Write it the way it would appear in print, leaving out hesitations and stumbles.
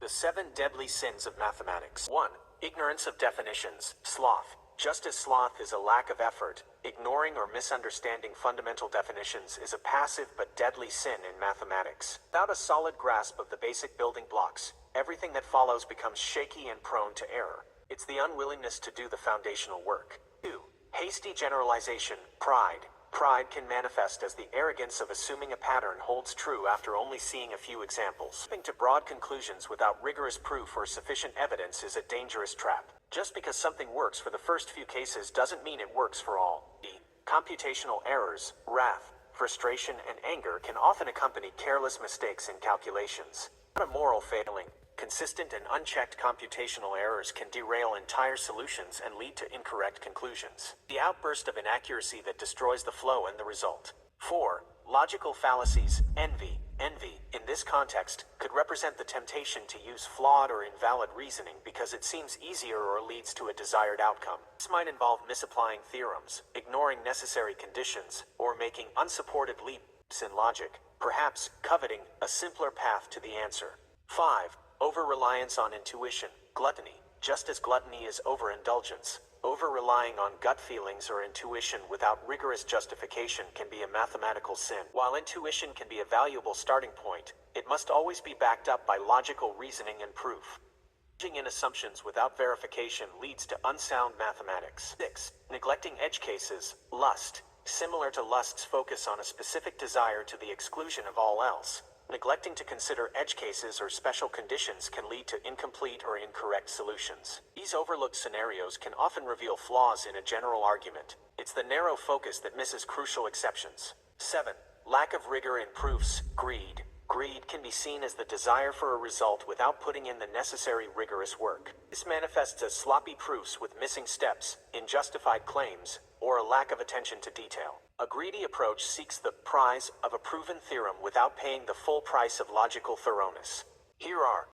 The 7 deadly sins of mathematics. 1. Ignorance of definitions. Sloth. Just as sloth is a lack of effort, ignoring or misunderstanding fundamental definitions is a passive but deadly sin in mathematics. Without a solid grasp of the basic building blocks, everything that follows becomes shaky and prone to error. It's the unwillingness to do the foundational work. 2. Hasty generalization. Pride. Pride can manifest as the arrogance of assuming a pattern holds true after only seeing a few examples. Jumping to broad conclusions without rigorous proof or sufficient evidence is a dangerous trap. Just because something works for the first few cases doesn't mean it works for all. Computational errors, wrath, frustration, and anger can often accompany careless mistakes in calculations. Not a moral failing. Consistent and unchecked computational errors can derail entire solutions and lead to incorrect conclusions. The outburst of inaccuracy that destroys the flow and the result. 4. Logical fallacies. Envy. Envy, in this context, could represent the temptation to use flawed or invalid reasoning because it seems easier or leads to a desired outcome. This might involve misapplying theorems, ignoring necessary conditions, or making unsupported leaps in logic, perhaps coveting a simpler path to the answer. 5. Over-reliance on intuition. Gluttony. Just as gluttony is overindulgence, over-relying on gut feelings or intuition without rigorous justification can be a mathematical sin. While intuition can be a valuable starting point, it must always be backed up by logical reasoning and proof. Engaging in assumptions without verification leads to unsound mathematics. 6. Neglecting edge cases. Lust. Similar to lust's focus on a specific desire to the exclusion of all else, neglecting to consider edge cases or special conditions can lead to incomplete or incorrect solutions. These overlooked scenarios can often reveal flaws in a general argument. It's the narrow focus that misses crucial exceptions. 7. Lack of rigor in proofs. Greed. Greed can be seen as the desire for a result without putting in the necessary rigorous work. This manifests as sloppy proofs with missing steps, unjustified claims, or a lack of attention to detail. A greedy approach seeks the prize of a proven theorem without paying the full price of logical thoroughness. Here are